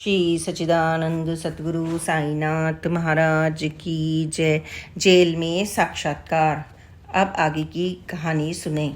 श्री सच्चिदानंद सतगुरु साईनाथ महाराज की जय। जेल में साक्षात्कार। अब आगे की कहानी सुने।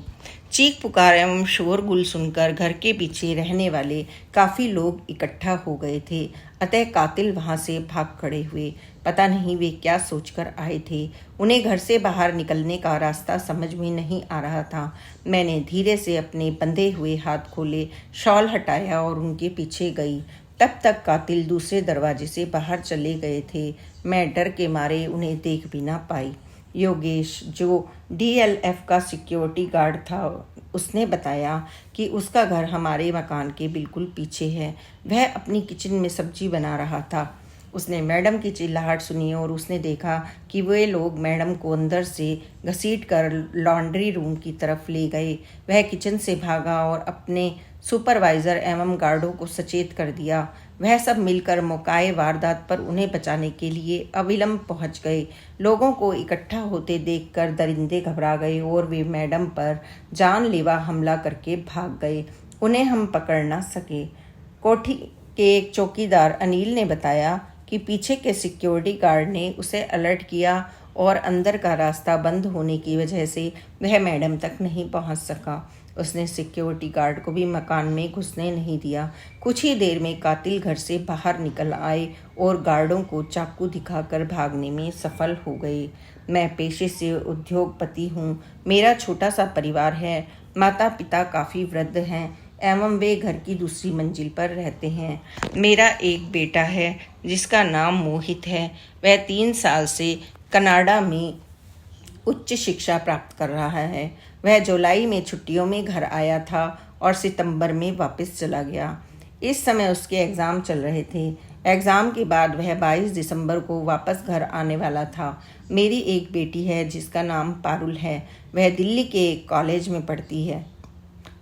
चीख पुकार एवं शोरगुल सुनकर घर के पीछे रहने वाले काफी लोग इकट्ठा हो गए थे। अतः कातिल वहां से भाग खड़े हुए। पता नहीं वे क्या सोचकर आए थे। उन्हें घर से बाहर निकलने का रास्ता समझ में नहीं आ रहा था। मैंने धीरे से अपने बंधे हुए हाथ खोले, शॉल हटाया और उनके पीछे गई। तब तक कातिल दूसरे दरवाजे से बाहर चले गए थे। मैं डर के मारे उन्हें देख भी ना पाई। योगेश, जो डीएलएफ का सिक्योरिटी गार्ड था, उसने बताया कि उसका घर हमारे मकान के बिल्कुल पीछे है। वह अपनी किचन में सब्जी बना रहा था। उसने मैडम की चिल्लाहट सुनी और उसने देखा कि वे लोग मैडम को अंदर से घसीट कर लॉन्ड्री रूम की तरफ ले गए। वह किचन से भागा और अपने सुपरवाइज़र एवं गार्डों को सचेत कर दिया। वह सब मिलकर मौकाए वारदात पर उन्हें बचाने के लिए अविलंब पहुंच गए। लोगों को इकट्ठा होते देखकर दरिंदे घबरा गए और वे मैडम पर जानलेवा हमला करके भाग गए। उन्हें हम पकड़ न सके। कोठी के एक चौकीदार अनिल ने बताया कि पीछे के सिक्योरिटी गार्ड ने उसे अलर्ट किया और अंदर का रास्ता बंद होने की वजह से वह मैडम तक नहीं पहुंच सका। उसने सिक्योरिटी गार्ड को भी मकान में घुसने नहीं दिया। कुछ ही देर में कातिल घर से बाहर निकल आए और गार्डों को चाकू दिखाकर भागने में सफल हो गए। मैं पेशे से उद्योगपति हूँ। मेरा छोटा सा परिवार है। माता पिता काफ़ी वृद्ध हैं एवं वे घर की दूसरी मंजिल पर रहते हैं। मेरा एक बेटा है जिसका नाम मोहित है। वह 3 साल से कनाडा में उच्च शिक्षा प्राप्त कर रहा है। वह जुलाई में छुट्टियों में घर आया था और सितंबर में वापस चला गया। इस समय उसके एग्ज़ाम चल रहे थे। एग्ज़ाम के बाद वह 22 दिसंबर को वापस घर आने वाला था। मेरी एक बेटी है जिसका नाम पारुल है। वह दिल्ली के एक कॉलेज में पढ़ती है।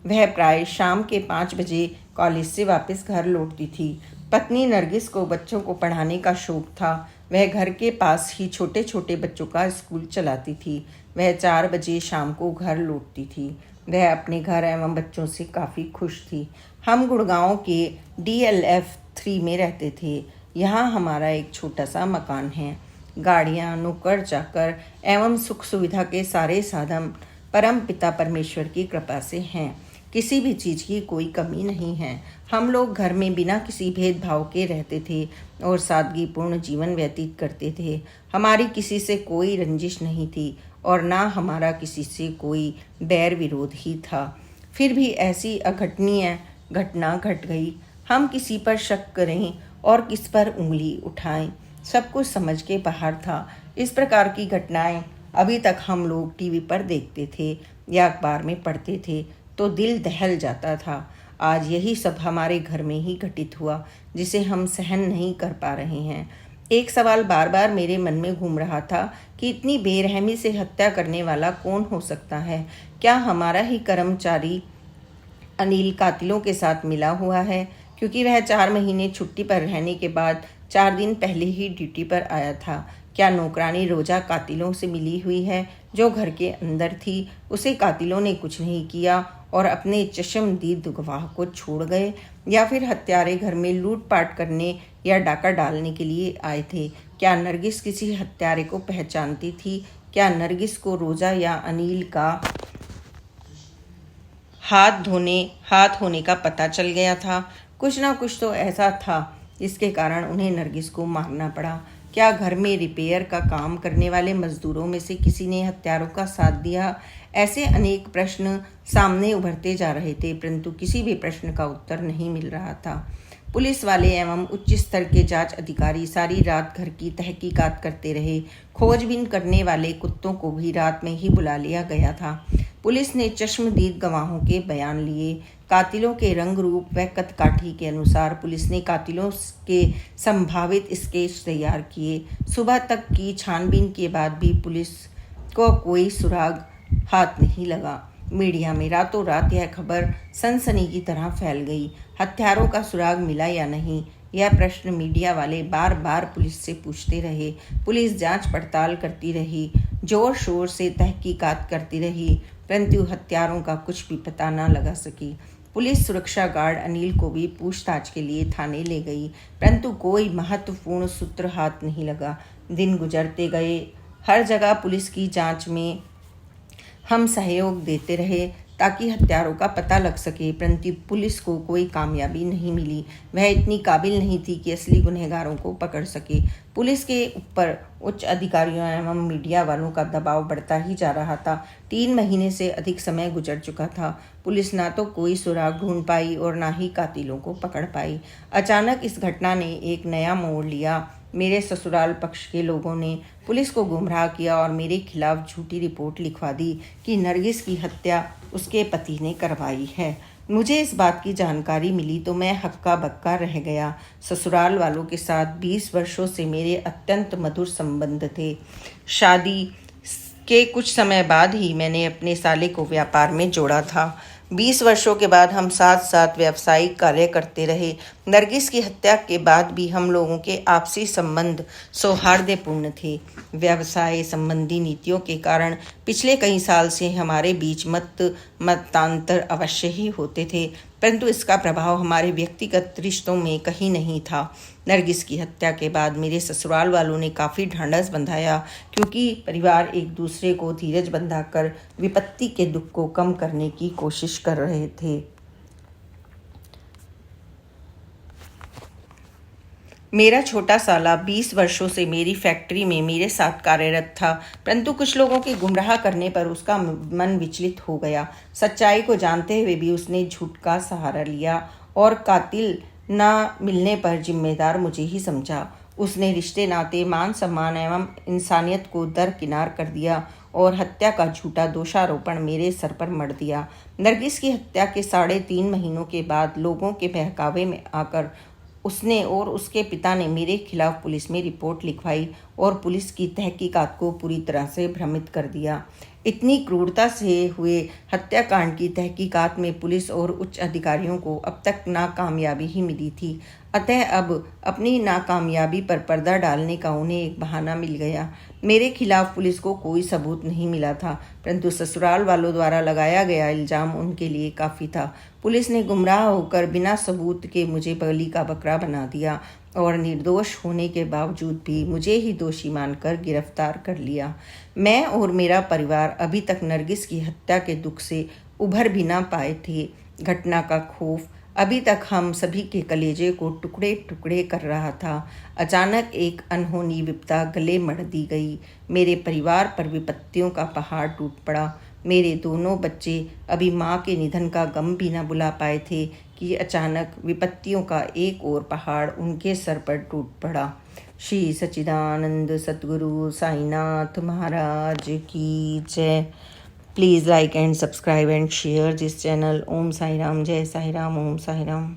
वह प्राय शाम के 5 बजे कॉलेज से वापस घर लौटती थी। पत्नी नरगिस को बच्चों को पढ़ाने का शौक था। वह घर के पास ही छोटे छोटे बच्चों का स्कूल चलाती थी। वह 4 बजे शाम को घर लौटती थी। वह अपने घर एवं बच्चों से काफ़ी खुश थी। हम गुड़गांव के DLF 3 में रहते थे। यहाँ हमारा एक छोटा सा मकान है। गाड़ियाँ, नौकर चाकर एवं सुख सुविधा के सारे साधन परम पिता परमेश्वर की कृपा से हैं। किसी भी चीज़ की कोई कमी नहीं है। हम लोग घर में बिना किसी भेदभाव के रहते थे और सादगीपूर्ण जीवन व्यतीत करते थे। हमारी किसी से कोई रंजिश नहीं थी और ना हमारा किसी से कोई बैर विरोध ही था। फिर भी ऐसी अघटनीय घटना घट गई। हम किसी पर शक करें और किस पर उंगली उठाएं, सब कुछ समझ के बाहर था। इस प्रकार की घटनाएं अभी तक हम लोग टीवी पर देखते थे या अखबार में पढ़ते थे तो दिल दहल जाता था। आज यही सब हमारे घर में ही घटित हुआ जिसे हम सहन नहीं कर पा रहे हैं। एक सवाल बार बार मेरे मन में घूम रहा था कि इतनी बेरहमी से हत्या करने वाला कौन हो सकता है। क्या हमारा ही कर्मचारी अनिल कातिलों के साथ मिला हुआ है? क्योंकि वह 4 महीने छुट्टी पर रहने के बाद 4 दिन पहले ही ड्यूटी पर आया था। क्या नौकरानी रोजा कातिलों से मिली हुई है जो घर के अंदर थी? उसे कातिलों ने कुछ नहीं किया और अपने चश्मदीद गवाह को छोड़ गए, या फिर हत्यारे घर में लूटपाट करने या डाका डालने के लिए आए थे? क्या नरगिस किसी हत्यारे को पहचानती थी? क्या नरगिस को रोजा या अनिल का हाथ होने का पता चल गया था? कुछ ना कुछ तो ऐसा था जिसके कारण उन्हें नरगिस को मारना पड़ा। क्या घर में रिपेयर का काम करने वाले मजदूरों में से किसी ने हत्यारों का साथ दिया? ऐसे अनेक प्रश्न सामने उभरते जा रहे थे, परंतु किसी भी प्रश्न का उत्तर नहीं मिल रहा था। पुलिस वाले एवं उच्च स्तर के जांच अधिकारी सारी रात घर की तहकीकात करते रहे। खोजबीन करने वाले कुत्तों को भी रात में ही बुला लिया गया था। पुलिस ने चश्मदीद गवाहों के बयान लिए। कातिलों के रंग रूप व कदकाठी के अनुसार पुलिस ने कातिलों के संभावित स्केच तैयार किए। सुबह तक की छानबीन के बाद भी पुलिस को कोई सुराग हाथ नहीं लगा। मीडिया में रातों रात यह खबर सनसनी की तरह फैल गई। हत्यारों का सुराग मिला या नहीं, यह प्रश्न मीडिया वाले बार बार पुलिस से पूछते रहे। पुलिस जांच पड़ताल करती रही, जोर शोर से तहकीकात करती रही, परंतु हत्यारों का कुछ भी पता न लगा सकी। पुलिस सुरक्षा गार्ड अनिल को भी पूछताछ के लिए थाने ले गई, परंतु कोई महत्वपूर्ण सूत्र हाथ नहीं लगा। दिन गुजरते गए। हर जगह पुलिस की जांच में हम सहयोग देते रहे ताकि हत्यारों का पता लग सके, परंतु पुलिस को कोई कामयाबी नहीं मिली। वह इतनी काबिल नहीं थी कि असली गुनहगारों को पकड़ सके। पुलिस के ऊपर उच्च अधिकारियों एवं मीडिया वालों का दबाव बढ़ता ही जा रहा था। 3 महीने से अधिक समय गुजर चुका था। पुलिस ना तो कोई सुराग ढूंढ पाई और ना ही कातिलों को पकड़ पाई। अचानक इस घटना ने एक नया मोड़ लिया। मेरे ससुराल पक्ष के लोगों ने पुलिस को गुमराह किया और मेरे खिलाफ झूठी रिपोर्ट लिखवा दी कि नरगिस की हत्या उसके पति ने करवाई है। मुझे इस बात की जानकारी मिली तो मैं हक्का बक्का रह गया। ससुराल वालों के साथ 20 वर्षों से मेरे अत्यंत मधुर संबंध थे। शादी के कुछ समय बाद ही मैंने अपने साले को व्यापार में जोड़ा था। 20 वर्षों के बाद हम साथ साथ व्यावसायिक कार्य करते रहे। नरगिस की हत्या के बाद भी हम लोगों के आपसी संबंध सौहार्दपूर्ण थे। व्यवसाय संबंधी नीतियों के कारण पिछले कई साल से हमारे बीच मतांतर अवश्य ही होते थे, परंतु इसका प्रभाव हमारे व्यक्तिगत रिश्तों में कहीं नहीं था। नरगिस की हत्या के बाद मेरे ससुराल वालों ने काफ़ी ढांढस बंधाया, क्योंकि परिवार एक दूसरे को धीरज बंधाकर विपत्ति के दुख को कम करने की कोशिश कर रहे थे। मेरा छोटा साला 20 वर्षों से मेरी फैक्ट्री में मेरे साथ कार्यरत था, परंतु कुछ लोगों के गुमराह करने पर उसका मन विचलित हो गया। सच्चाई को जानते हुए भी उसने झूठ का सहारा लिया और कातिल न मिलने पर जिम्मेदार मुझे ही समझा। उसने रिश्ते नाते, मान सम्मान एवं इंसानियत को दरकिनार कर दिया और हत्या का झूठा दोषारोपण मेरे सर पर मढ़ दिया। नरगिस की हत्या के 3.5 महीनों के बाद लोगों के बहकावे में आकर उसने और उसके पिता ने मेरे खिलाफ पुलिस में रिपोर्ट लिखवाई और पुलिस की तहकीकात को पूरी तरह से भ्रमित कर दिया। इतनी क्रूरता से हुए हत्याकांड की तहकीकात में पुलिस और उच्च अधिकारियों को अब तक नाकामयाबी ही मिली थी। अतः अब अपनी नाकामयाबी पर पर्दा डालने का उन्हें एक बहाना मिल गया। मेरे खिलाफ पुलिस को कोई सबूत नहीं मिला था, परंतु ससुराल वालों द्वारा लगाया गया इल्ज़ाम उनके लिए काफ़ी था। पुलिस ने गुमराह होकर बिना सबूत के मुझे बलि का बकरा बना दिया और निर्दोष होने के बावजूद भी मुझे ही दोषी मानकर गिरफ्तार कर लिया। मैं और मेरा परिवार अभी तक नरगिस की हत्या के दुख से उभर भी ना पाए थे। घटना का खौफ अभी तक हम सभी के कलेजे को टुकड़े टुकड़े कर रहा था। अचानक एक अनहोनी विपदा गले मढ़ दी गई। मेरे परिवार पर विपत्तियों का पहाड़ टूट पड़ा। मेरे दोनों बच्चे अभी माँ के निधन का गम भी न बुला पाए थे कि अचानक विपत्तियों का एक और पहाड़ उनके सर पर टूट पड़ा। श्री सच्चिदानंद सद्गुरु साईनाथ महाराज की जय। Please like and subscribe and share this channel. Om Sai Ram, Jai Sai Ram, Om Sai Ram.